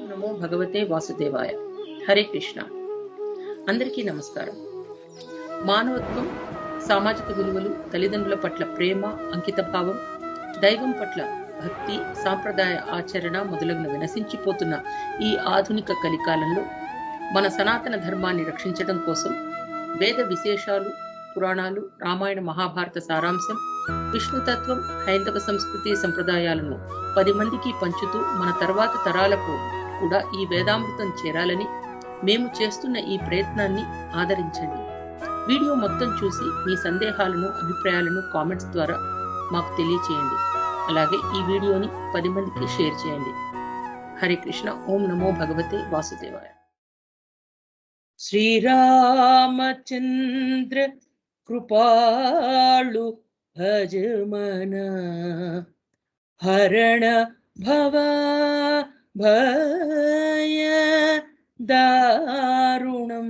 నమో భగవతే వాసుదేవాయ. హరే కృష్ణ. అందరికీ నమస్కారం. మానవత్వం, సామాజిక విలువలు, తల్లిదండ్రుల పట్ల ప్రేమ, అంకిత భావం, దైవం పట్ల భక్తి, సాంప్రదాయ ఆచరణ మొదలగునవి నశించిపోతున్న ఈ ఆధునిక కలికాలంలో మన సనాతన ధర్మాన్ని రక్షించడం కోసం వేద విశేషాలు, పురాణాలు, రామాయణ మహాభారత సారాంశం, విష్ణుతత్వం, హైందవ సంస్కృతి సంప్రదాయాలను 10 మందికి పంచుతూ మన తర్వాత తరాలకు కూడా ఈ వేదామృతం చేరాలని మేము చేస్తున్న ఈ ప్రయత్నాన్ని ఆదరించండి. వీడియో మొత్తం చూసి మీ సందేహాలను, అభిప్రాయాలను కామెంట్స్ ద్వారా మాకు తెలియచేయండి. అలాగే ఈ వీడియోని 10 మందికి షేర్ చేయండి. హరే కృష్ణ. ఓం నమో భగవతే వాసుదేవాయ. శ్రీరామచంద్ర కృపాళు భజమన హరణ భవ భయ దారుణం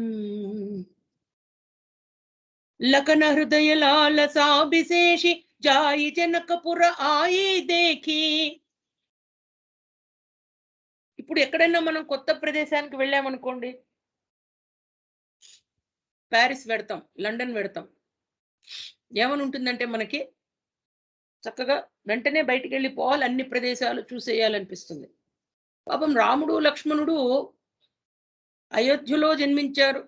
లకన హృదయ లాలసాభిశేషి జాయి జనకపుర ఆయి దేఖి. ఇప్పుడు ఎక్కడైనా మనం కొత్త ప్రదేశానికి వెళ్ళామనుకోండి, ప్యారిస్ పెడతాం, లండన్ పెడతాం, ఏమని ఉంటుందంటే మనకి చక్కగా వెంటనే బయటికి వెళ్ళిపోవాలి, అన్ని ప్రదేశాలు చూసేయాలనిపిస్తుంది. పాపం రాముడు లక్ష్మణుడు అయోధ్యలో జన్మించారు.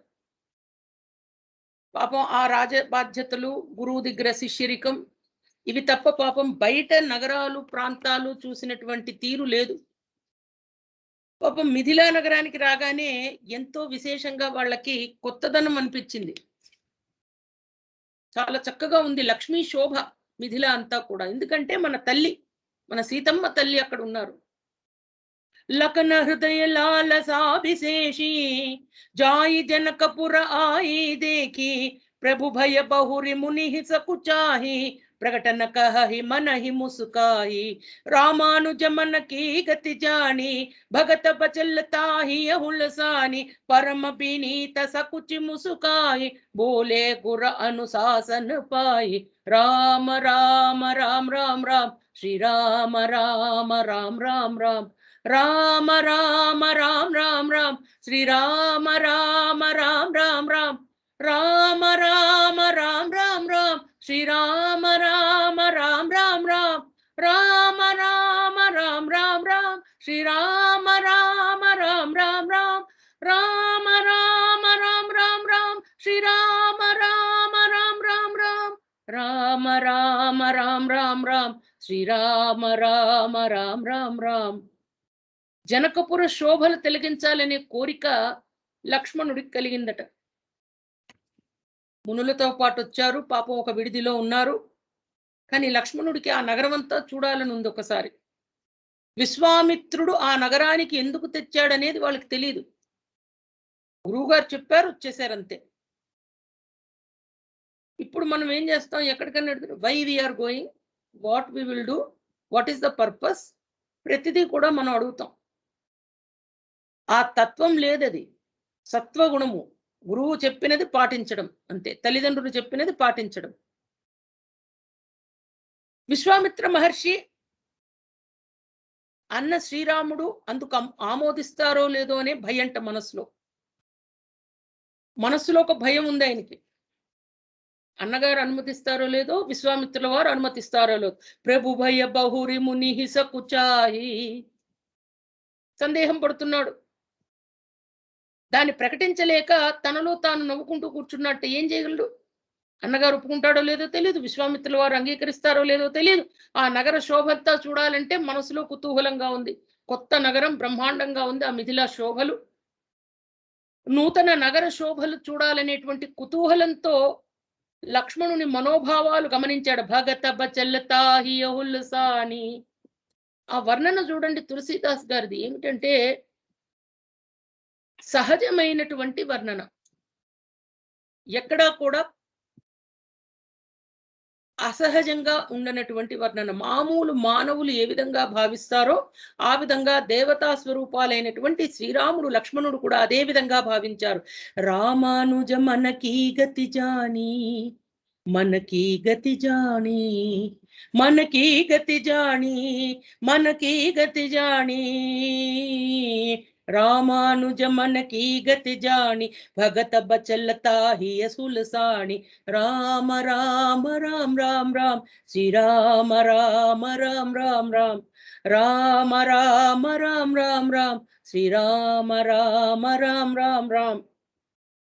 పాపం ఆ రాజ బాధ్యతలు, గురువు దగ్గర శిష్యరికం, ఇవి తప్ప పాపం బయట నగరాలు, ప్రాంతాలు చూసినటువంటి తీరు లేదు. పాపం మిథిలా నగరానికి రాగానే ఎంతో విశేషంగా వాళ్ళకి కొత్తదనం అనిపించింది. చాలా చక్కగా ఉంది, లక్ష్మీ శోభ మిథిలా అంతా కూడా. ఎందుకంటే మన తల్లి, మన సీతమ్మ తల్లి అక్కడ ఉన్నారు. లకన హృదయ లాలసాభిశేషి జాయి జనకపుర ఆయి దేఖి ప్రభు భయ బహురి ముని సకుచాహి ప్రకటన కహి మనहि ముసుకాయి రామానుజ మన की गति जानी भगत बचलता ही हुलसानी परम विनीत सकुच मुसुकाई बोले गुर अनुशासन पाई राम राम राम राम राम श्री राम राम राम राम राम राम राम राम राम राम श्री राम राम राम राम राम राम राम राम राम राम श्री राम राम राम राम राम राम राम राम राम राम श्री राम राम राम राम राम राम राम राम राम राम श्री राम राम राम राम राम राम राम राम राम राम श्री राम राम राम राम राम. జనకపుర శోభలు తొలగించాలనే కోరిక లక్ష్మణుడికి కలిగిందట. మునులతో పాటు వచ్చారు, పాపం ఒక విడిదిలో ఉన్నారు. కానీ లక్ష్మణుడికి ఆ నగరం అంతా చూడాలని ఉంది ఒకసారి. విశ్వామిత్రుడు ఆ నగరానికి ఎందుకు తెచ్చాడనేది వాళ్ళకి తెలియదు. గురువుగారు చెప్పారు, వచ్చేసారంతే. ఇప్పుడు మనం ఏం చేస్తాం, ఎక్కడికన్నా why we are going, what we will do, what is the purpose, ప్రతిదీ కూడా మనం అడుగుతాం. ఆ తత్వం లేదది, సత్వగుణము. గురువు చెప్పినది పాటించడం అంతే, తల్లిదండ్రులు చెప్పినది పాటించడం. విశ్వామిత్ర మహర్షి అన్న శ్రీరాముడు అందుకు ఆమోదిస్తారో లేదో అనే భయంట మనస్సులో ఒక భయం ఉంది ఆయనకి. అన్నగారు అనుమతిస్తారో లేదో, విశ్వామిత్రుల వారు అనుమతిస్తారో లేదో. ప్రభు భయ బహురి ముని సకుచాహి, సందేహం పడుతున్నాడు. దాన్ని ప్రకటించలేక తనలో తాను నవ్వుకుంటూ కూర్చున్నట్టు. ఏం చేయగలడు? అన్నగారు ఒప్పుకుంటాడో లేదో తెలియదు, విశ్వామిత్రుల వారు అంగీకరిస్తారో లేదో తెలియదు. ఆ నగర శోభంతా చూడాలంటే మనసులో కుతూహలంగా ఉంది. కొత్త నగరం బ్రహ్మాండంగా ఉంది. ఆ మిథిలా శోభలు, నూతన నగర శోభలు చూడాలనేటువంటి కుతూహలంతో లక్ష్మణుని మనోభావాలు గమనించాడు. భగత బచల్లతాహి అహుల్సాని. ఆ వర్ణన చూడండి తులసీదాస్ గారిది. ఏమిటంటే సహజమైనటువంటి వర్ణన, ఎక్కడా కూడా అసహజంగా ఉండనటువంటి వర్ణన. మామూలు మానవులు ఏ విధంగా భావిస్తారో ఆ విధంగా దేవతా స్వరూపాలైనటువంటి శ్రీరాముడు, లక్ష్మణుడు కూడా అదే విధంగా భావించారు. రామానుజ మనకి గతి జాని, मन की गति जानी, मन की गति जानी, मन की गति जानी, रामानुज मन की गति जानी, भगत बचलता ही सुलसानी, राम राम राम राम राम, श्री राम राम राम राम राम, राम राम राम राम राम, श्री राम राम राम राम राम.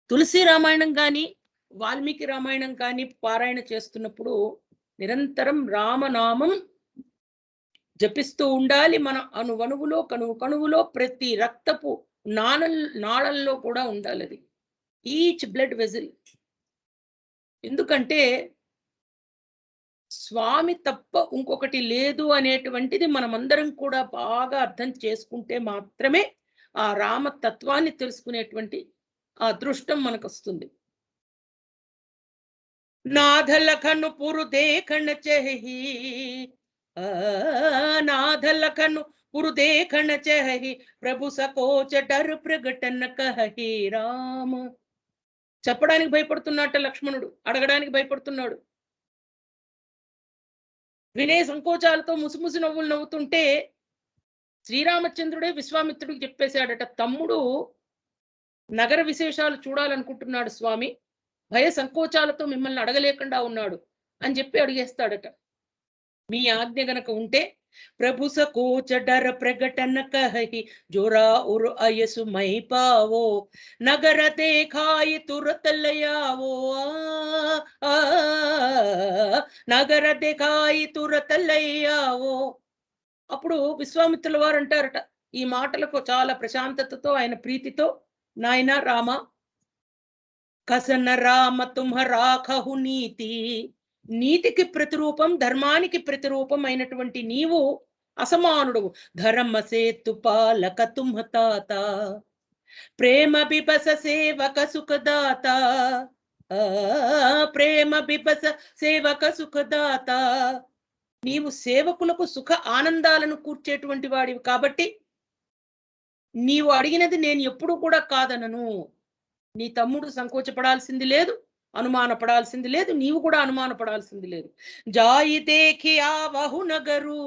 తులసి రామాయణం కానీ వాల్మీకి రామాయణం కానీ పారాయణ చేస్తున్నప్పుడు నిరంతరం రామనామం జపిస్తూ ఉండాలి. మన అణువణువులో కణువులో ప్రతి రక్తపు నాళల్లో కూడా ఉండాలి అది, ఈచ్ బ్లడ్ వెజిల్. ఎందుకంటే స్వామి తప్ప ఇంకొకటి లేదు అనేటువంటిది మనమందరం కూడా బాగా అర్థం చేసుకుంటే మాత్రమే ఆ రామతత్వాన్ని తెలుసుకునేటువంటి ఆ అదృష్టం మనకు వస్తుంది. నాథలఖను పురు దేఖణ చహి, నాథలఖను పురు దేఖణ చహి, ప్రభు సకోచ డర్ ప్రగటన కహి రామ. చెప్పడానికి భయపడుతున్నట్ట లక్ష్మణుడు, అడగడానికి భయపడుతున్నాడు. వినే సంకోచాలతో ముసిముసి నవ్వులు నవ్వుతుంటే శ్రీరామచంద్రుడే విశ్వామిత్రుడికి చెప్పేశాడట, తమ్ముడు నగర విశేషాలు చూడాలనుకుంటున్నాడు స్వామి, భయ సంకోచాలతో మిమ్మల్ని అడగలేకుండా ఉన్నాడు అని చెప్పి అడిగేస్తాడట. మీ ఆజ్ఞ గనక ఉంటే ప్రభు సకోచ డర ప్రగటన కహి, జోరా ఉరు అయసు మై పావో, నగర దేఖాయి తురత లయావో, నగర దేఖాయి తురత లయావో. అప్పుడు విశ్వామిత్రుల వారు అంటారట, ఈ మాటలకు చాలా ప్రశాంతతతో ఆయన ప్రీతితో, నాయనా రామ, కసన రామ తుమ్హరా ఖహు నీతి, నీతికి ప్రతిరూపం ధర్మానికి ప్రతిరూపం అయినటువంటి నీవు అసమానుడు. ధర్మ సేతు పాలక తుమ్హ తాత, ప్రేమ బిబస సేవక సుఖదాత, ప్రేమ బిబస సేవక సుఖదాత. నీవు సేవకులకు సుఖ ఆనందాలను కూర్చేటువంటి వాడివి కాబట్టి నీవు అడిగినది నేను ఎప్పుడు కూడా కాదనను. నీ తమ్ముడు సంకోచపడాల్సింది లేదు, అనుమానపడాల్సింది లేదు, నీవు కూడా అనుమానపడాల్సింది లేదు. జాయి దేఖి ఆవహు నగరు,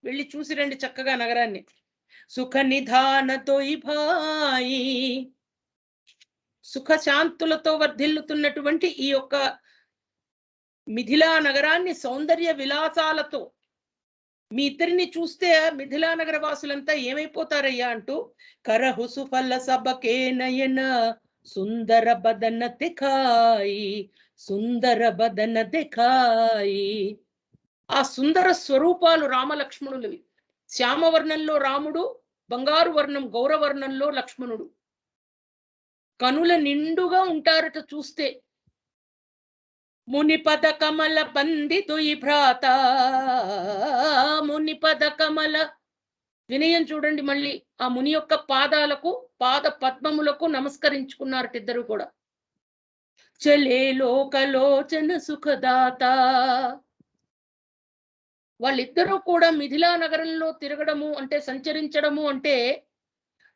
వెళ్ళి చూసి రండి చక్కగా నగరాన్ని. సుఖ నిధానతో భాయి, సుఖ శాంతులతో వర్ధిల్లుతున్నటువంటి ఈ యొక్క మిథిలా నగరాన్ని సౌందర్య విలాసాలతో, మీ ఇద్దరిని చూస్తే మిథిలా నగర వాసులంతా ఏమైపోతారయ్యా అంటూ, కరహు సుఫల సబకే నయన, సుందర బదన దిఖాయి, సుందర బదన దిఖాయి. ఆ సుందర స్వరూపాలు రామలక్ష్మణులవి. శ్యామవర్ణంలో రాముడు, బంగారు వర్ణం గౌరవర్ణంలో లక్ష్మణుడు. కనుల నిండుగా ఉంటారట చూస్తే. మునిపద కమల బందితుయి భ్రాత, మునిపద కమల, వినయం చూడండి మళ్ళీ. ఆ ముని యొక్క పాదాలకు, పాద పద్మములకు నమస్కరించుకున్నారట ఇద్దరు కూడా. చలే లోకలోచన సుఖదాత, వాళ్ళిద్దరూ కూడా మిథిలా నగరంలో తిరగడము అంటే, సంచరించడము అంటే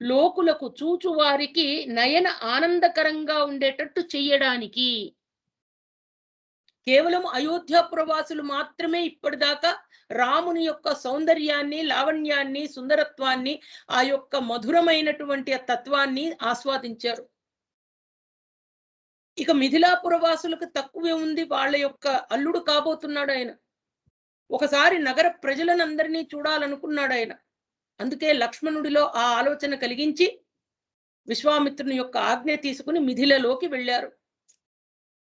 లోకులకు, చూచు వారికి నయన ఆనందకరంగా ఉండేటట్టు చెయ్యడానికి. కేవలం అయోధ్య ప్రవాసులు మాత్రమే ఇప్పటిదాకా రాముని యొక్క సౌందర్యాన్ని, లావణ్యాన్ని, సుందరత్వాన్ని, ఆ యొక్క మధురమైనటువంటి ఆ తత్వాన్ని ఆస్వాదించారు. ఇక మిథిలాపురవాసులకు తక్కువే ఉంది, వాళ్ళ యొక్క అల్లుడు కాబోతున్నాడు ఆయన. ఒకసారి నగర ప్రజలనందరినీ చూడాలనుకున్నాడు ఆయన. అందుకే లక్ష్మణుడిలో ఆ ఆలోచన కలిగించి విశ్వామిత్రుని యొక్క ఆజ్ఞ తీసుకుని మిథిలలోకి వెళ్ళారు.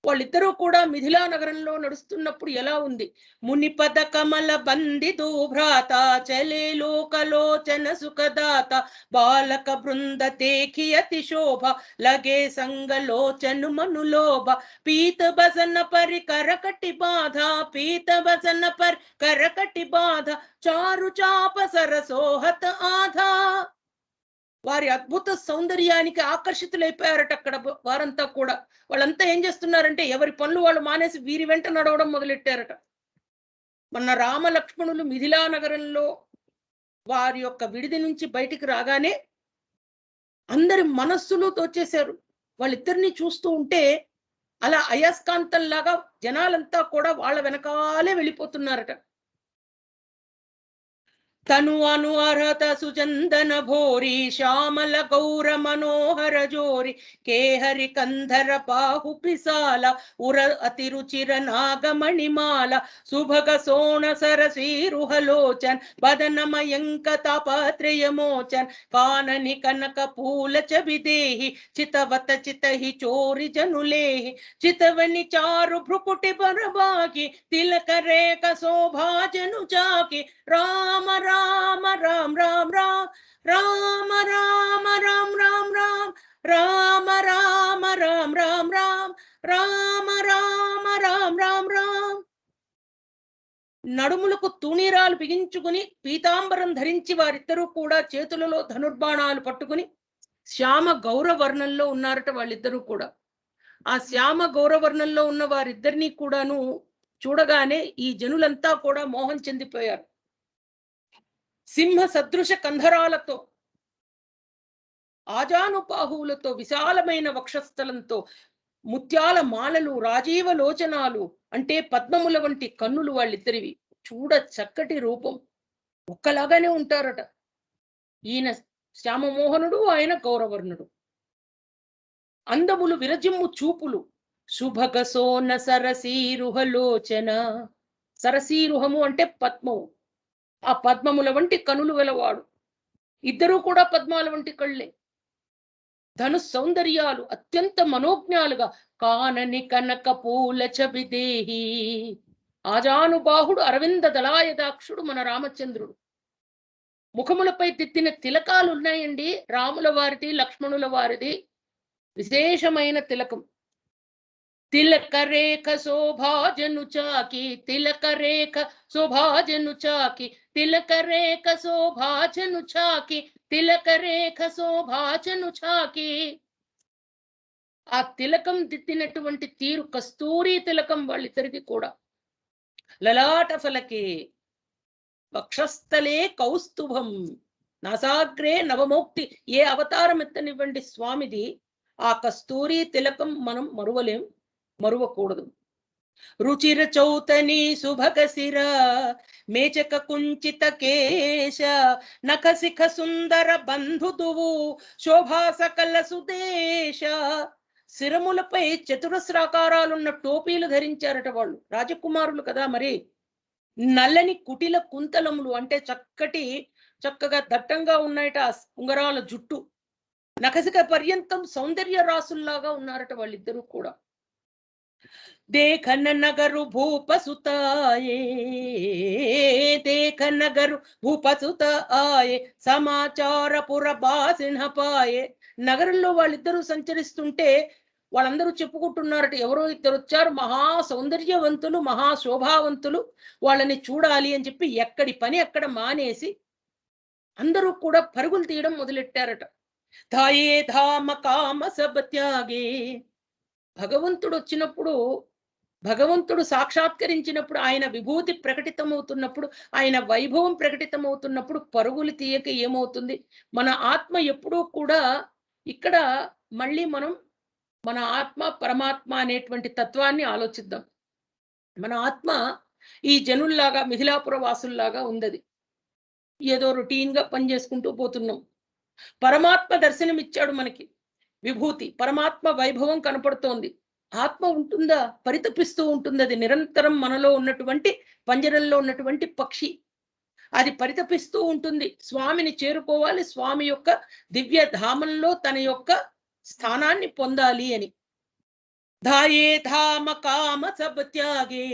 వాళ్ళిద్దరూ కూడా మిథిలా నగరంలో నడుస్తున్నప్పుడు ఎలా ఉంది? మునిపద కమల బందితో భ్రాత, చలే లోకలోచన సుఖదాత, బాలక బృంద తేఖి అతి శోభ, లగే సంగలోచను మనులోభ, పీత బసన పరి కరకటి బాధ, పీత బసన పరి కరకటి బాధ, చారు చాప సరసోహత ఆధా. వారి అద్భుత సౌందర్యానికి ఆకర్షితులైపోయారట అక్కడ వారంతా కూడా. వాళ్ళంతా ఏం చేస్తున్నారంటే ఎవరి పనులు వాళ్ళు మానేసి వీరి వెంట నడవడం మొదలెట్టారట. మన రామ లక్ష్మణులు మిథిలా నగరంలో వారి యొక్క విడిది నుంచి బయటికి రాగానే అందరి మనస్సులు తోచేశారు. వాళ్ళిద్దరిని చూస్తూ ఉంటే అలా అయస్కాంతంలాగా జనాలంతా కూడా వాళ్ళ వెనకాలే వెళ్ళిపోతున్నారట. తను అను అర్హత సుచందన భోరి శ్యామల గౌర మనోహర జోరి కేహరి కంధర బాహు పిసాల ఉర అతి రుచిర నాగమణిమాల సుభగ సోణ సరసీరుహలోచన్ బదనమయంక తాపత్రయమోచన్ కానని కనక పూల చవిదేహి చితవత చితహి చోరి జనులేహి చితవని చారు భృకుటి బరబాకి తిలక రేఖ శోభాజను చాకి రామ రామ రామ రామ రామ రామ రామ రామ రామ రామ రామ రామ రామ రామ రామ రామ రామ. నడుములకు తూణీరాలు బిగించుకుని పీతాంబరం ధరించి వారిద్దరూ కూడా చేతులలో ధనుర్బాణాలు పట్టుకుని శ్యామ గౌరవర్ణంలో ఉన్నారట వాళ్ళిద్దరూ కూడా. ఆ శ్యామ గౌరవర్ణంలో ఉన్న వారిద్దరినీ కూడాను చూడగానే ఈ జనులంతా కూడా మోహం చెందిపోయారు. సింహ సదృశ కంధరాలతో, ఆజానుబాహువులతో, విశాలమైన వక్షస్థలంతో, ముత్యాల మాలలు, రాజీవ లోచనాలు అంటే పద్మముల వంటి కన్నులు వాళ్ళిద్దరివి. చూడ చక్కటి రూపం, ఒక్కలాగానే ఉంటారట. ఈయన శ్యామమోహనుడు, ఆయన గౌరవర్ణుడు. అందములు విరజిమ్ము చూపులు, శుభగ సోన సరసీరుహలోచన. సరసీరుహము అంటే పద్మము, ఆ పద్మముల వంటి కనులు వెలవాడు. ఇద్దరూ కూడా పద్మాల వంటి కళ్ళే. ధను సౌందర్యాలు అత్యంత మనోజ్ఞాలుగా కానని కనక పూల చవిదేహి. ఆజానుబాహుడు అరవింద దళాయదాక్షుడు మన రామచంద్రుడు. ముఖములపై తిత్తిన తిలకాలు ఉన్నాయండి రాముల వారిది, లక్ష్మణుల వారిది. విశేషమైన తిలకం. తిలక రేఖ శోభాజను చాకి, తిలక రేఖ శోభాజను చాకి, తిలక రేఖ శోభాజను చాకి, తిలక రేఖ శోభాజను చాకి. ఆ తిలకం దిద్దినటువంటి తీరు కస్తూరి తిలకం వాళ్ళిద్దరికి కూడా. లలాట ఫలకే వక్షస్థలే కౌస్తుభం నాసాగ్రే నవమోక్తి. ఏ అవతారం ఎత్తనివ్వండి స్వామిది, ఆ కస్తూరి తిలకం మనం మరువకూడదు. రుచిర చౌతని సుభగ శిర మేచక కుంచిత కేశ నఖశిఖ సుందర బంధుదువు శోభా సకల సుదేశ. శిరములపై చతురస్రాకారాలున్న టోపీలు ధరించారట వాళ్ళు, రాజకుమారులు కదా మరి. నల్లని కుటిల కుంతలములు అంటే చక్కగా దట్టంగా ఉన్నాయట ఉంగరాల జుట్టు. నఖశిఖ పర్యంతం సౌందర్య రాసుల్లాగా ఉన్నారట వాళ్ళిద్దరూ కూడా. దేఖన నగరు భూపసుతాయే, దేఖ నగరు భూపసుత ఆయే సమాచారపుర బాసిన్హపాయే. నగరంలో వాళ్ళిద్దరూ సంచరిస్తుంటే వాళ్ళందరూ చెప్పుకుంటున్నారట, ఎవరో ఇద్దరు వచ్చారు మహా సౌందర్యవంతులు, మహా శోభావంతులు, వాళ్ళని చూడాలి అని చెప్పి ఎక్కడి పని అక్కడ మానేసి అందరూ కూడా పరుగులు తీయడం మొదలెట్టారట. ధాయే ధామ కామ సబ త్యాగే. భగవంతుడు వచ్చినప్పుడు, భగవంతుడు సాక్షాత్కరించినప్పుడు, ఆయన విభూతి ప్రకటితమవుతున్నప్పుడు, ఆయన వైభవం ప్రకటితమవుతున్నప్పుడు పరుగులు తీయక ఏమవుతుంది? మన ఆత్మ ఎప్పుడూ కూడా ఇక్కడ మళ్ళీ మనం మన ఆత్మ పరమాత్మ అనేటువంటి తత్వాన్ని ఆలోచిద్దాం. మన ఆత్మ ఈ జనుల్లాగా మిథిలాపుర వాసుల్లాగా ఉందది. ఏదో రొటీన్ గా పనిచేసుకుంటూ పోతున్నాం. పరమాత్మ దర్శనమిచ్చాడు మనకి, విభూతి పరమాత్మ వైభవం కనపడుతోంది. ఆత్మ ఉంటుందా? పరితపిస్తూ ఉంటుంది. అది నిరంతరం మనలో ఉన్నటువంటి పంజరంలో ఉన్నటువంటి పక్షి, అది పరితపిస్తూ ఉంటుంది. స్వామిని చేరుకోవాలి, స్వామి యొక్క దివ్య ధామంలో తన యొక్క స్థానాన్ని పొందాలి అని. ధాయే ధామ కామ సబ్ త్యాగే.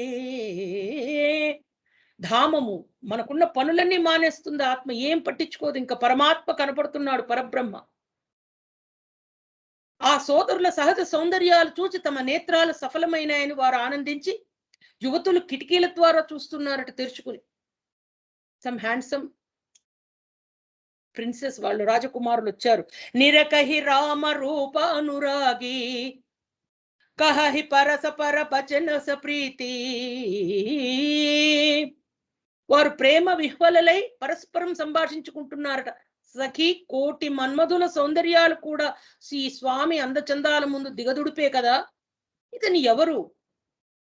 ధామము మనకున్న పనులన్నీ మానేస్తుంది ఆత్మ, ఏం పట్టించుకోదు. ఇంకా పరమాత్మ కనపడుతున్నాడు, పరబ్రహ్మ. ఆ సోదరుల సహజ సౌందర్యాలు చూసి తమ నేత్రాలు సఫలమైనాయని వారు ఆనందించి యువతులు కిటికీల ద్వారా చూస్తున్నారట తెరుచుకుని. సమ్ హ్యాండ్సమ్ ప్రిన్సెస్ వాళ్ళు, రాజకుమారులు వచ్చారు. నిరకహి రామ రూప అనురాగి కహి పరస పర భజన సప్రీతి. వారు ప్రేమ విహ్వలలై పరస్పరం సంభాషించుకుంటున్నారట. సఖి కోటి మన్మధుల సౌందర్యాలు కూడా ఈ స్వామి అందచందాల ముందు దిగదుడిపే కదా. ఇతను ఎవరు?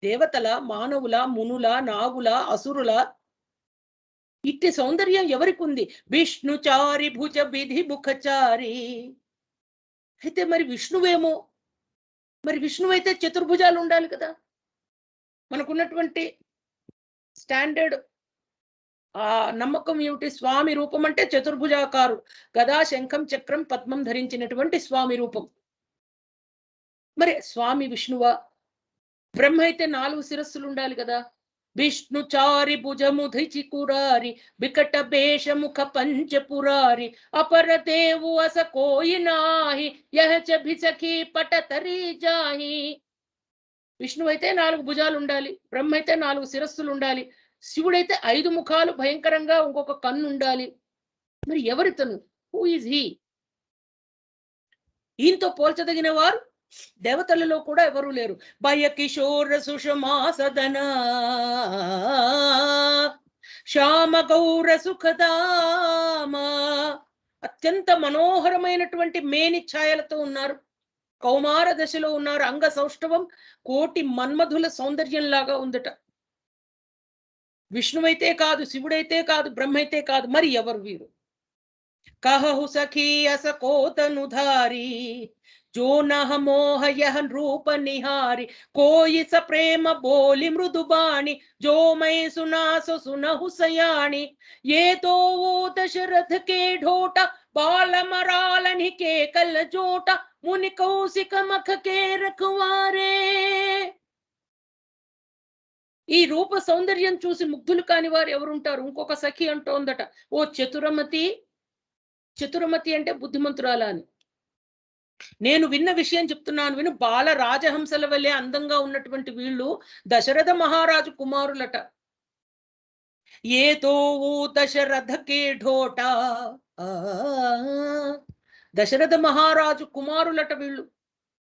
దేవతల, మానవుల, మునుల, నాగుల, అసురుల? ఇట్టి సౌందర్యం ఎవరికి ఉంది? విష్ణుచారి భుజ విధి ముఖచారి. అయితే మరి విష్ణువేమో, మరి విష్ణువు అయితే చతుర్భుజాలు ఉండాలి కదా. మనకున్నటువంటి స్టాండర్డ్ నమ్మకం ఏమిటి? స్వామి రూపం అంటే చతుర్భుజాకారు, గదా, శంఖం, చక్రం, పద్మం ధరించినటువంటి స్వామి రూపం. మరి స్వామి విష్ణువా? బ్రహ్మ అయితే 4 శిరస్సులు ఉండాలి కదా. విష్ణుచారి భుజముధిచి కురారి వికట భేషముఖ పంచపురారి అపర దేవు అస కోయి నాహి యహ భిసఖి పటతరి జాహి. విష్ణువు అయితే 4 భుజాలు ఉండాలి, బ్రహ్మ అయితే 4 శిరస్సులు ఉండాలి, శివుడైతే 5 ముఖాలు భయంకరంగా ఇంకొక కన్ను ఉండాలి. మరి ఎవరితను? Who is he? ఈయనతో పోల్చదగిన వారు దేవతలలో కూడా ఎవరూ లేరు. భయ కిశోర సుషమా సదన శ్యామ గౌర సుఖదామ. అత్యంత మనోహరమైనటువంటి మేని ఛాయలతో ఉన్నారు, కౌమార దశలో ఉన్నారు. అంగ సౌష్ఠవం కోటి మన్మధుల సౌందర్యంలాగా ఉందట. విష్ణువైతే కాదు, శివుడైతే కాదు, బ్రహ్మైతే కాదు, మరి ఎవరు వీరు? कहु सखी अस कोतनुधारी जो नह मोह यह रूप निहारी कोई स प्रेम बोली मृदुबाणी जो मैं सुना सो सुनहु सयाणी ये तो वो दशरथ के ढोटा बाल मरालनि के कल जोटा मुनि कौशिक मख के रखवारे. ఈ రూప సౌందర్యం చూసి ముగ్ధులు కాని వారు ఎవరుంటారు? ఇంకొక సఖి అంటోందట, ఓ చతురమతి. చతురమతి అంటే బుద్ధిమంతురాలా అని. నేను విన్న విషయం చెప్తున్నాను విను. బాల రాజహంసల వల్లే అందంగా ఉన్నటువంటి వీళ్ళు దశరథ మహారాజు కుమారులట. ఏతో దశరథకే ఢోటా, దశరథ మహారాజు కుమారులట వీళ్ళు.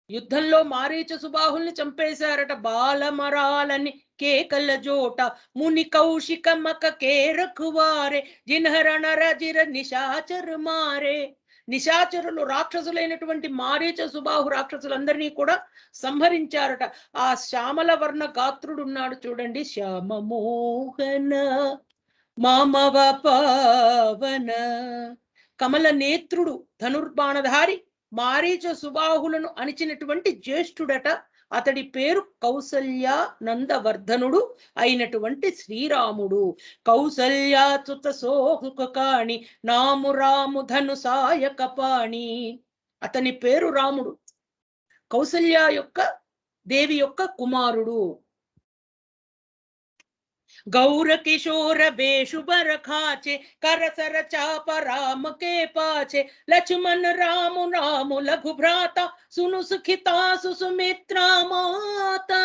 యుద్ధంలో మారీచ సుబాహుల్ని చంపేశారట. బాలమరాలని కేకల జోట ముని కౌశిక మక కే రఖువారే జిన్హర నరజిర నిశాచర మారే. నిశాచరులు రాక్షసులైనటువంటి మారీచ సుబాహు రాక్షసులందరినీ కూడా సంహరించారట. ఆ శ్యామల వర్ణ గాత్రుడు ఉన్నాడు చూడండి, శ్యామ మోహన మామవ పావన, కమల నేత్రుడు, ధనుర్బాణధారి, మారీచ సుబాహులను అణిచినటువంటి జ్యేష్ఠుడట. అతడి పేరు కౌసల్య నందవర్ధనుడు అయినటువంటి శ్రీరాముడు. కౌసల్యాచుత సోహుకాణి నాము రాము ధను సాయక పాణి. అతని పేరు రాముడు, కౌసల్య యొక్క దేవి యొక్క కుమారుడు. गौर किशोर बेशु बर खाचे करसर चाप राम के पाचे लक्ष्मण राम राम लघु भ्राता सुनु सुखिता सुमित्रा माता.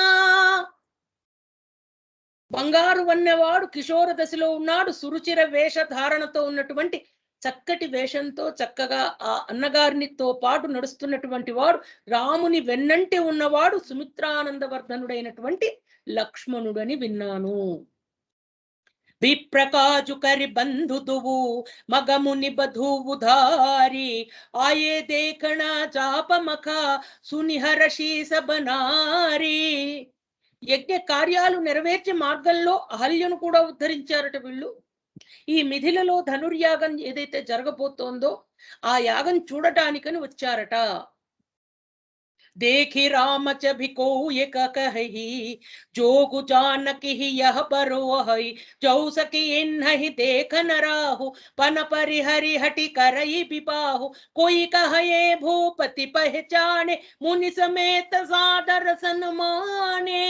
బంగారు వన్నెవాడు కిషోర దశలో ఉన్నాడు. సురుచిర వేషధారణతో ఉన్నటువంటి చక్కటి వేషంతో చక్కగా ఆ అన్నగారినితో పాటు నడుస్తున్నటువంటి వాడు, రాముని వెన్నంటి ఉన్నవాడు సుమిత్రానందవర్ధనుడైనటువంటి లక్ష్మణుడని విన్నాను. విప్రకాజు కరి బంధుదువు మగముని బధువు ధారి ఆయే దేఖణ చాపమఖ సునిహర శీసబనారి. యజ్ఞ కార్యాలు నెరవేర్చే మార్గంలో అహల్యను కూడా ఉద్ధరించారట వీళ్ళు. ఈ మిథిలలో ధనుర్యాగం ఏదైతే జరగబోతోందో ఆ యాగం చూడటానికని వచ్చారట. देखी राम चभिको ये कही जोगु जानकी यह बरोहई जौ सकी इन्हि देख न राहु पन परिहरि हटि करई बिपाहु कोई कहे भूपति पहचाने मुनि समेत सादर सन्माने.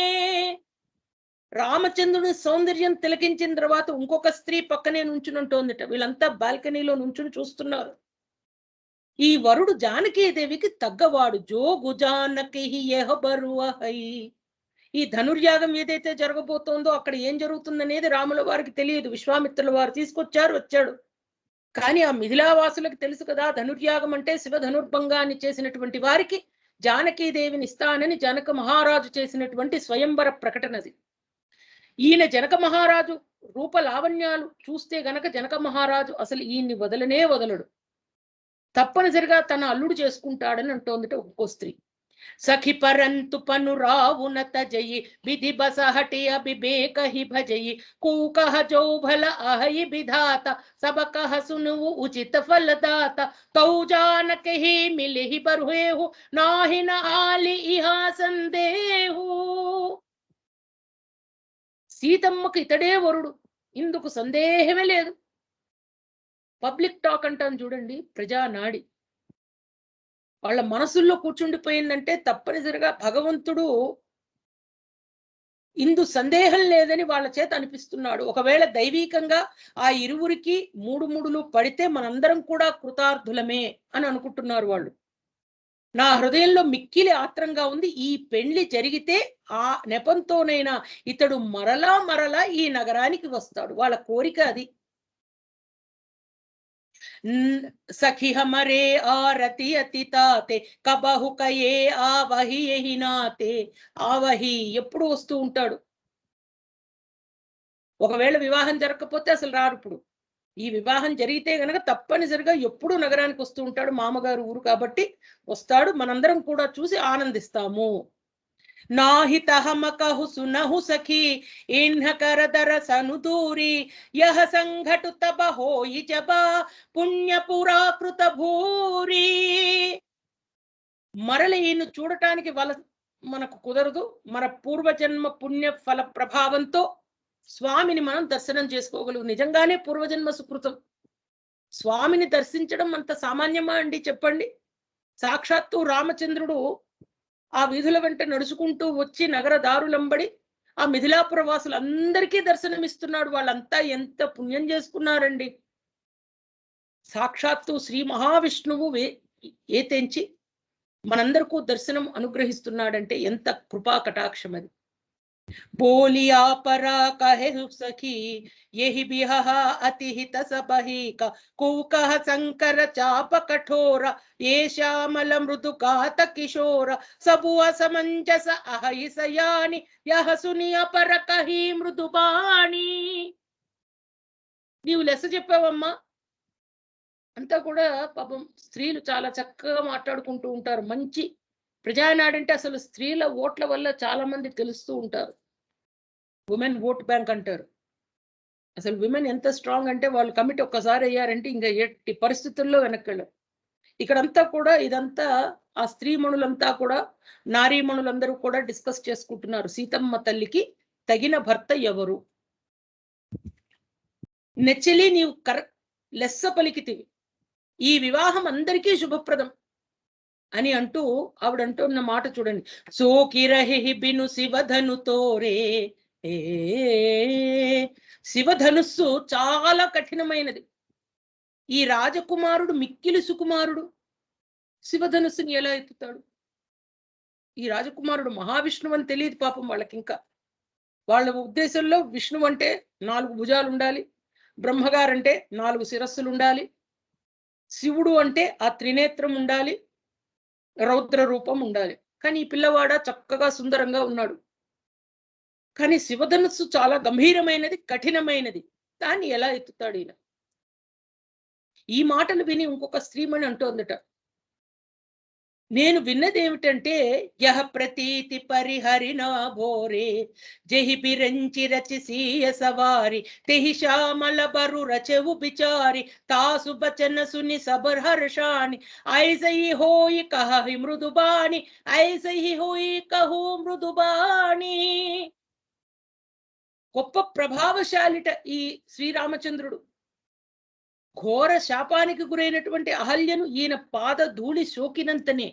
రామచంద్రుని సౌందర్యం తిలకించిన తర్వాత ఇంకొక స్త్రీ పక్కనే నుంచునుంటోందట. వీళ్ళంతా బాల్కనీలో నుంచుని చూస్తున్నారు. ఈ వరుడు జానకీదేవికి తగ్గవాడు. జోగు జానకి యహ బరువహై. ఈ ధనుర్యాగం ఏదైతే జరగబోతోందో అక్కడ ఏం జరుగుతుందనేది రాముల వారికి తెలియదు. విశ్వామిత్రుల వారు తీసుకొచ్చారు, వచ్చాడు. కానీ ఆ మిథిలావాసులకు తెలుసు కదా, ధనుర్యాగం అంటే శివ ధనుర్భంగాన్ని చేసినటువంటి వారికి జానకీదేవిని ఇస్తానని జనక మహారాజు చేసినటువంటి స్వయంవర ప్రకటనది. ఈయన జనక మహారాజు రూప లావణ్యాలు చూస్తే గనక జనక మహారాజు అసలు ఈయన్ని వదలనే వదలడు. తప్పనిసరిగా తన అల్లుడు చేసుకుంటాడని అంటోందట ఒక్కో స్త్రీ. सखी परंतु पनुरावुन तजई विधि बस हटि अबिबेक ही भजई कूकह जो भल आहई विधाता सब कह सुनऊ उचित फल दाता तौ जानक ही मिले ही बरुहेहु नाहि न आली इहा संदेहु సీతమ్మకు ఇతడే వరుడు ఇందుకు సందేహమే లేదు. పబ్లిక్ టాక్ అంటాను చూడండి, ప్రజానాడి వాళ్ళ మనసుల్లో కూర్చుండిపోయిందంటే తప్పనిసరిగా భగవంతుడు ఇందు సందేహం లేదని వాళ్ళ చేత అనిపిస్తున్నాడు. ఒకవేళ దైవీకంగా ఆ ఇరువురికి మూడు ముడులు పడితే మనందరం కూడా కృతార్థులమే అని అనుకుంటున్నారు వాళ్ళు. నా హృదయంలో మిక్కిలి ఆత్రంగా ఉంది. ఈ పెళ్లి జరిగితే ఆ నెపంతోనైనా ఇతడు మరలా మరలా ఈ నగరానికి వస్తాడు. వాళ్ళ కోరిక అది. సఖి హమరే ఆరతి అతితాతే కబహు కయే ఆవహి ఎహినాతే. ఆవహి ఎప్పుడు వస్తూ ఉంటాడు. ఒకవేళ వివాహం జరగకపోతే అసలు రారు. ఇప్పుడు ఈ వివాహం జరిగితే గనక తప్పనిసరిగా ఎప్పుడు నగరానికి వస్తూ ఉంటాడు. మామగారు ఊరు కాబట్టి వస్తాడు. మనందరం కూడా చూసి ఆనందిస్తాము. నాహితహమకహు సునహు సఖీ ఇన్హ కరదర సనుదూరి యహ సంఘటు తబ హోయి జబా పుణ్యపురాకృత భూరి. మరల ఈయన చూడటానికి మనకు కుదరదు. మన పూర్వజన్మ పుణ్య ఫల ప్రభావంతో స్వామిని మనం దర్శనం చేసుకోగలవు. నిజంగానే పూర్వజన్మ సుకృతం. స్వామిని దర్శించడం అంత సామాన్యమా అండి చెప్పండి? సాక్షాత్తు రామచంద్రుడు ఆ వీధుల వెంట నడుచుకుంటూ వచ్చి నగర దారులంబడి ఆ మిథిలాపుర వాసులందరికీ దర్శనమిస్తున్నాడు. వాళ్ళంతా ఎంత పుణ్యం చేసుకున్నారండి. సాక్షాత్తు శ్రీ మహావిష్ణువు ఏతెంచి మనందరికీ దర్శనం అనుగ్రహిస్తున్నాడంటే ఎంత కృపా కటాక్షం అది. बोलिया परा कहे सखी यही बिहा अति हित सबही का कुकह शंकर चाप कठोर ये श्यामल मृदु कात किशोर सबु असमंजस अहि सयानी यह सुनिया पर कही మృదుబాణి. నీవు లెస్స చెప్పావమ్మా. అంతా కూడా పాపం స్త్రీలు చాలా చక్కగా మాట్లాడుకుంటూ ఉంటారు. మంచి ప్రజానాడంటే అసలు స్త్రీల ఓట్ల వల్ల చాలా మంది తెలుస్తూ ఉంటారు. ఉమెన్ ఓట్ బ్యాంక్ అంటారు. అసలు విమెన్ ఎంత స్ట్రాంగ్ అంటే వాళ్ళు కమిటీ ఒక్కసారి అయ్యారంటే ఇంకా ఎట్టి పరిస్థితుల్లో వెనక్కెళ్ళరు. ఇక్కడంతా కూడా ఇదంతా ఆ స్త్రీమణులంతా కూడా నారీమణులందరూ కూడా డిస్కస్ చేసుకుంటున్నారు. సీతమ్మ తల్లికి తగిన భర్త ఎవరు? నెచ్చలి నీవు లెస్స పలికితివి. ఈ వివాహం అందరికీ శుభప్రదం అని అంటూ ఆవిడంటున్న మాట చూడండి. సోకిరహి బిను శివధను తోరే. శివధనుస్సు చాలా కఠినమైనది. ఈ రాజకుమారుడు మిక్కిలి సుకుమారుడు శివధనుస్సుని ఎలా ఎత్తుతాడు? ఈ రాజకుమారుడు మహావిష్ణువు అని తెలియదు పాపం వాళ్ళకి. ఇంకా వాళ్ళ ఉద్దేశంలో విష్ణువు అంటే 4 భుజాలు ఉండాలి, బ్రహ్మగారంటే 4 శిరస్సులు ఉండాలి, శివుడు అంటే ఆ త్రినేత్రం ఉండాలి, రౌద్ర రూపం ఉండాలి. కానీ ఈ పిల్లవాడ చక్కగా సుందరంగా ఉన్నాడు. కానీ శివధనుస్సు చాలా గంభీరమైనది, కఠినమైనది. దాన్ని ఎలా ఎత్తుతాడు ఈయన? ఈ మాటలు విని ఇంకొక స్త్రీమణి అంటోందట, నేను విన్నది ఏమిటంటే యహ ప్రతీతి పరిహరినా భోరే జహి బిరంచి రచి సీయ సవారి తెహి శ్యామల బరు రచవు బిచారి తాసు బచన సుని సబర్ హర్షాని ఐసహి హోయి కహి మృదుబాణి ఐసహి హోయి కహు మృదుబాణి. గొప్ప ప్రభావశాలిట ఈ శ్రీరామచంద్రుడు. ఘోర శాపానికి గురైనటువంటి అహల్యను ఈయన పాద ధూళి సోకినంతనే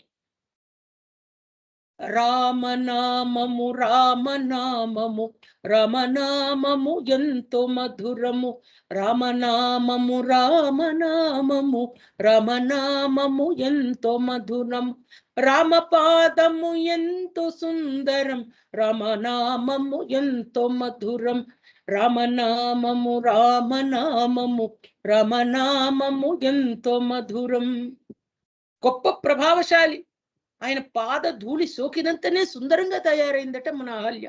రామనామము రామనామము రమనామము ఎంతో మధురము రామనామము రామనామము రమనామము ఎంతో మధురం రామపాదము ఎంతో సుందరం రామనామము ఎంతో మధురం రామనామము రామనామము రమనామము ఎంతో మధురం. గొప్ప ప్రభావశాలి. ఆయన పాద ధూళి సోకినంతనే సుందరంగా తయారైందట మన అహల్య.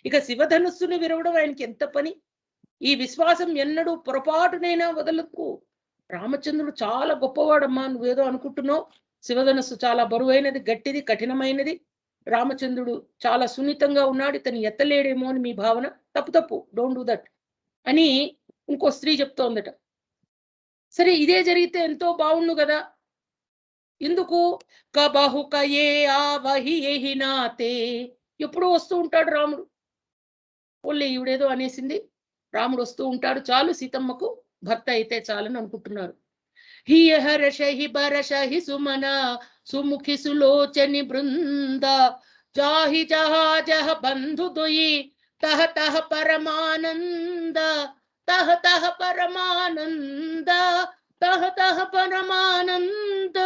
ఇక శివధనుస్సుని విరవడం ఆయనకి ఎంత పని. ఈ విశ్వాసం ఎన్నడూ పొరపాటునైనా వదలకు. రామచంద్రుడు చాలా గొప్పవాడమ్మా, నువ్వేదో అనుకుంటున్నావు. శివధనుస్సు చాలా బరువైనది, గట్టిది, కఠినమైనది. రామచంద్రుడు చాలా సున్నితంగా ఉన్నాడు, ఇతను ఎత్తలేడేమో అని మీ భావన. తప్పు తప్పు, డోంట్ డూ దట్ అని ఇంకో స్త్రీ చెప్తోందట. సరే, ఇదే జరిగితే ఎంతో బావుండు కదా. ఎందుకు? కబహు కయే ఆవహి ఎహి నాతే. ఎప్పుడూ వస్తూ ఉంటాడు రాముడు. ఓన్లీ ఈవిడేదో అనేసింది, రాముడు వస్తూ ఉంటాడు, చాలు సీతమ్మకు భర్త అయితే చాలని అనుకుంటున్నారు. హియ హర్షహి బరషహి సుమన సుముఖి సులోచని బృంద జాహి జహాజహ బంధు దొయి తహ తహ పరమానంద తహ తహ పరమానంద తహ తహ పరమానంద.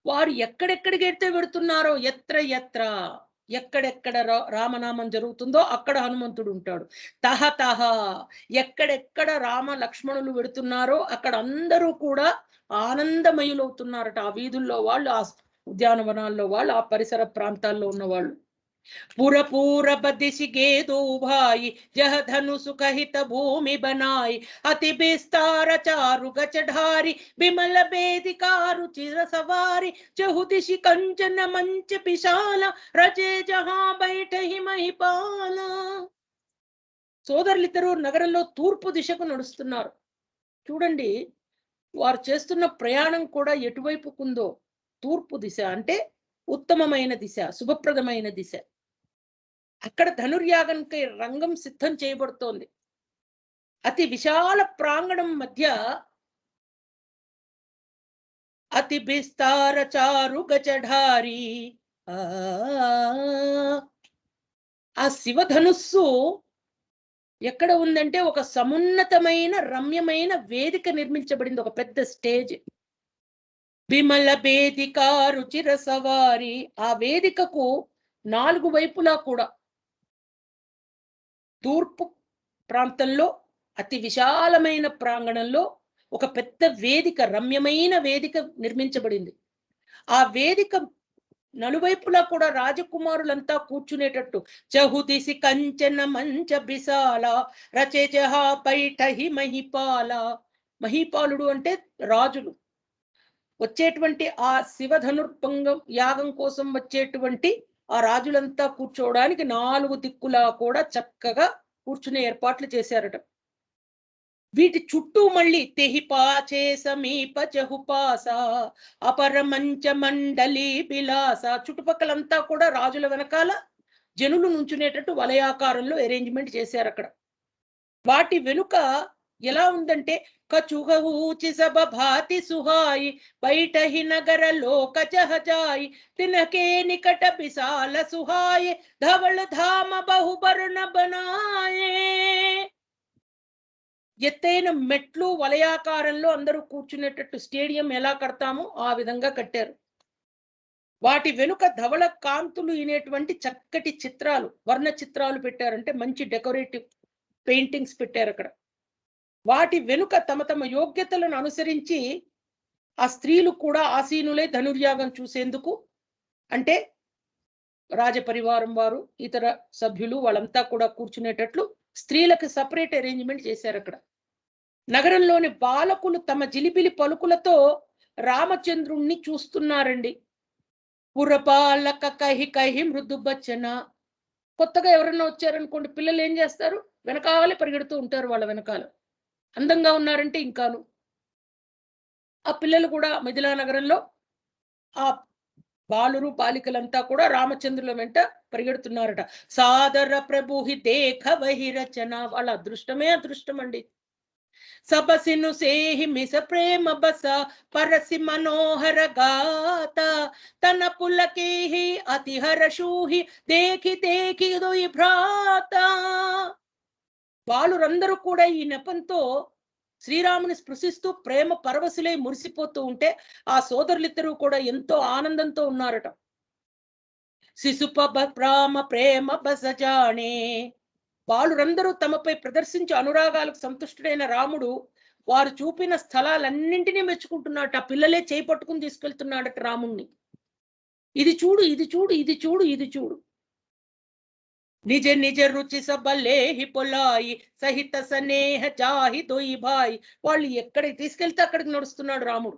వారు ఎక్కడెక్కడికైతే వెడుతున్నారో, ఎత్ర ఎత్ర, ఎక్కడెక్కడ రామనామం జరుగుతుందో అక్కడ హనుమంతుడు ఉంటాడు. తహ తహ, ఎక్కడెక్కడ రామ లక్ష్మణులు వెడుతున్నారో అక్కడ అందరూ కూడా ఆనందమయులవుతున్నారట. ఆ వీధుల్లో వాళ్ళు, ఆ ఉద్యానవనాల్లో వాళ్ళు, ఆ పరిసర ప్రాంతాల్లో ఉన్న వాళ్ళు. पुर पूरब दिश गेदो भाई जह धनुष कहित भूमि बनाई अति विस्तार चारु गच ढारी बिमल बेदिकारु चिर सवारी चहु दिशि कंचन मंच विशाला रजे जहां बैठ ही महिपाला. సోదరులిద్దరూ నగరంలో తూర్పు దిశకు నడుస్తున్నారు. చూడండి, వారు చేస్తున్న ప్రయాణం కూడా ఎటువైపుకుందో. తూర్పు దిశ అంటే ఉత్తమమైన దిశ, శుభప్రదమైన దిశ. అక్కడ ధనుర్యాగానికి రంగం సిద్ధం చేయబడుతోంది. అతి విశాల ప్రాంగణం మధ్య అతి విస్తార చారు గజఢారి, ఆ శివధనుస్సు ఎక్కడ ఉందంటే ఒక సమున్నతమైన రమ్యమైన వేదిక నిర్మించబడింది, ఒక పెద్ద స్టేజ్. విమల వేదికారు చిర సవారి, ఆ వేదికకు 4 వైపులా కూడా తూర్పు ప్రాంతంలో అతి విశాలమైన ప్రాంగణంలో ఒక పెద్ద వేదిక, రమ్యమైన వేదిక నిర్మించబడింది. ఆ వేదిక నలువైపులా కూడా రాజకుమారులంతా కూర్చునేటట్టు. చహుదిసి కంచన మంచ బిసాల రచేజహ పైఠహి మహిపాల. మహిపాలుడు అంటే రాజులు. వచ్చేటువంటి ఆ శివధనుర్భంగం యాగం కోసం వచ్చేటువంటి ఆ రాజులంతా కూర్చోవడానికి 4 దిక్కులా కూడా చక్కగా కూర్చునే ఏర్పాట్లు చేశారట. వీటి చుట్టూ మళ్ళీ తెహిపాచే సమీప చహుపాస అపరమంచ మండలి బిలాస, చుట్టుపక్కలంతా కూడా రాజుల వెనకాల జనులు నుంచునేటట్టు వలయాకారంలో అరేంజ్మెంట్ చేశారు అక్కడ. వాటి వెనుక ఎలా ఉందంటే కచుగూచి సభ భాతి సుహాయి బయటహి నగర లోక జహజాయి తినకే నికట విశాల సుహాయి ధవళ ధామ బహుబరుణ బనాయే. ఎత్తైన మెట్లు వలయాకారంలో అందరూ కూర్చునేటట్టు స్టేడియం ఎలా కడతామో ఆ విధంగా కట్టారు. వాటి వెనుక ధవళ కాంతులు ఇనేటువంటి చక్కటి చిత్రాలు, వర్ణ చిత్రాలు పెట్టారంటే మంచి డెకరేటివ్ పెయింటింగ్స్ పెట్టారు అక్కడ. వాటి వెనుక తమ తమ యోగ్యతలను అనుసరించి ఆ స్త్రీలు కూడా ఆసీనులై ధనుర్యాగం చూసేందుకు, అంటే రాజపరివారం వారు, ఇతర సభ్యులు వాళ్ళంతా కూడా కూర్చునేటట్లు స్త్రీలకు సపరేట్ అరేంజ్మెంట్ చేశారు అక్కడ. నగరంలోని బాలకులు తమ జిలిబిలి పలుకులతో రామచంద్రుణ్ణి చూస్తున్నారండి. పురపాలక కహి కహి మృదు బచ్చన. కొత్తగా ఎవరన్నా వచ్చారనుకోండి, పిల్లలు ఏం చేస్తారు, వెనకాలే పరిగెడుతూ ఉంటారు వాళ్ళ వెనకాల. అందంగా ఉన్నారంటే ఇంకాను. ఆ పిల్లలు కూడా మిథిలా నగరంలో ఆ బాలురు బాలికలంతా కూడా రామచంద్రుల వెంట పరిగెడుతున్నారట. సాదర ప్రభుహి దేఖ వహి రచన. వాళ్ళ అదృష్టమే అదృష్టం అండి. సబసిను సేహి మిస ప్రేమ బస పరసి మనోహర గాత తన పులకేహి అతి హర్షూహి దేఖి దేఖి దొయి భ్రాత. బాలురందరూ కూడా ఈ నెపంతో శ్రీరాముని స్పృశిస్తూ ప్రేమ పరవశులై మురిసిపోతూ ఉంటే ఆ సోదరులిద్దరూ కూడా ఎంతో ఆనందంతో ఉన్నారట. శిశుప ప్రామ ప్రేమ బసజానే. బాలురందరూ తమపై ప్రదర్శించే అనురాగాలకు సంతుష్టుడైన రాముడు వారు చూపిన స్థలాలన్నింటినీ మెచ్చుకుంటున్నాడట. ఆ పిల్లలే చేయి పట్టుకుని తీసుకెళ్తున్నాడట రాముణ్ణి. ఇది చూడు, ఇది చూడు, ఇది చూడు, ఇది చూడు. నిజ నిజ రుచి సబలేహి పొలాయి సహిత సనేహ జాహి దొయి భాయి. వాళ్ళు ఎక్కడికి తీసుకెళ్తే అక్కడికి నడుస్తున్నాడు రాముడు.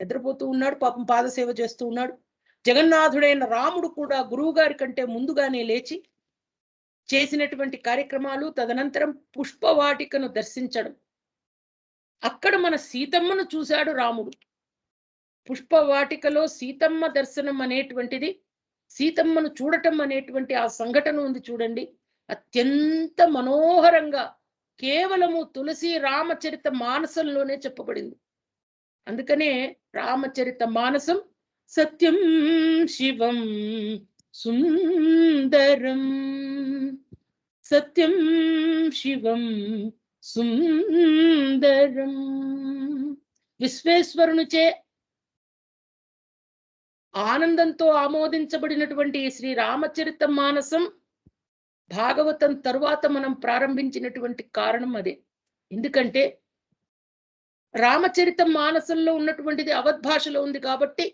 నిద్రపోతూ ఉన్నాడు, పాపం పాదసేవ చేస్తూ ఉన్నాడు. జగన్నాథుడైన రాముడు కూడా గురువు గారి కంటే ముందుగానే లేచి చేసినటువంటి కార్యక్రమాలు, తదనంతరం పుష్పవాటికను దర్శించడం. అక్కడ మన సీతమ్మను చూశాడు రాముడు. పుష్పవాటికలో సీతమ్మ దర్శనం అనేటువంటిది, సీతమ్మను చూడటం అనేటువంటి ఆ సంఘటన ఉంది చూడండి, అత్యంత మనోహరంగా కేవలము తులసి రామచరిత మానసంలోనే చెప్పబడింది. అందుకనే రామచరిత మానసం సత్యం శివం సుందరం, సత్యం శివం సుందరం. విశ్వేశ్వరునిచే ఆనందంతో ఆమోదించబడినటువంటి శ్రీ రామచరిత మానసం భాగవతం తరువాత మనం ప్రారంభించినటువంటి కారణం అదే. ఎందుకంటే రామచరిత మానసంలో ఉన్నటువంటిది అవధ్ భాషలో ఉంది కాబట్టి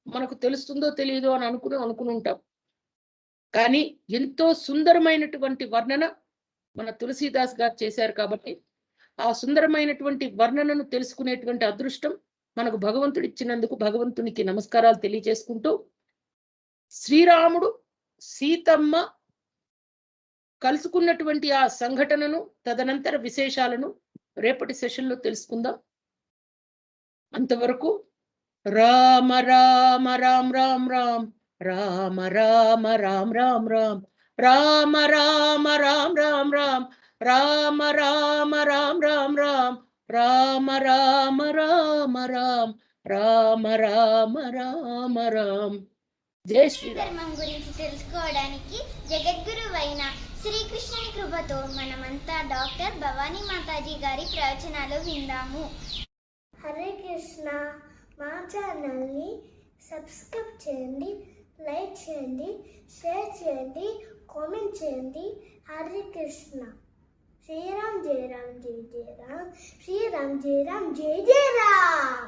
మనకు తెలుస్తుందో తెలియదో అని అనుకుని ఉంటాం. కానీ ఎంతో సుందరమైనటువంటి వర్ణన మన తులసీదాస్ గారు చేశారు కాబట్టి ఆ సుందరమైనటువంటి వర్ణనను తెలుసుకునేటువంటి అదృష్టం మనకు భగవంతుడు ఇచ్చినందుకు భగవంతునికి నమస్కారాలు తెలియజేసుకుంటూ, శ్రీరాముడు సీతమ్మ కలుసుకున్నటువంటి ఆ సంఘటనను, తదనంతర విశేషాలను రేపటి సెషన్లో తెలుసుకుందాం. అంతవరకు రామ రామ రామ్ రామ్ రామ్, రామ రామ రామ్ రామ్ రామ్, రామ రామ రామ్ రామ్ రామ్, రామ రామ రామ్ రామ్ రామ్, రామ రామ రామ రామ్, రామ రామ రామ రామ్. జై శ్రీరామ్. ధర్మం గురించి తెలుసుకోవడానికి జగద్గురువైన శ్రీకృష్ణుని కృపతో మనమంతా డాక్టర్ భవానీ మాతాజీ గారి ప్రవచనాలు విందాము. హరే కృష్ణ. మా ఛానల్ని సబ్స్క్రైబ్ చేయండి, లైక్ చేయండి, షేర్ చేయండి, కామెంట్ చేయండి. హరే కృష్ణ. శ్రీరామ్ జయ రామ్ జయ జయ రామ్, శ్రీరామ్ జయ రామ్ జయ జయ రామ్.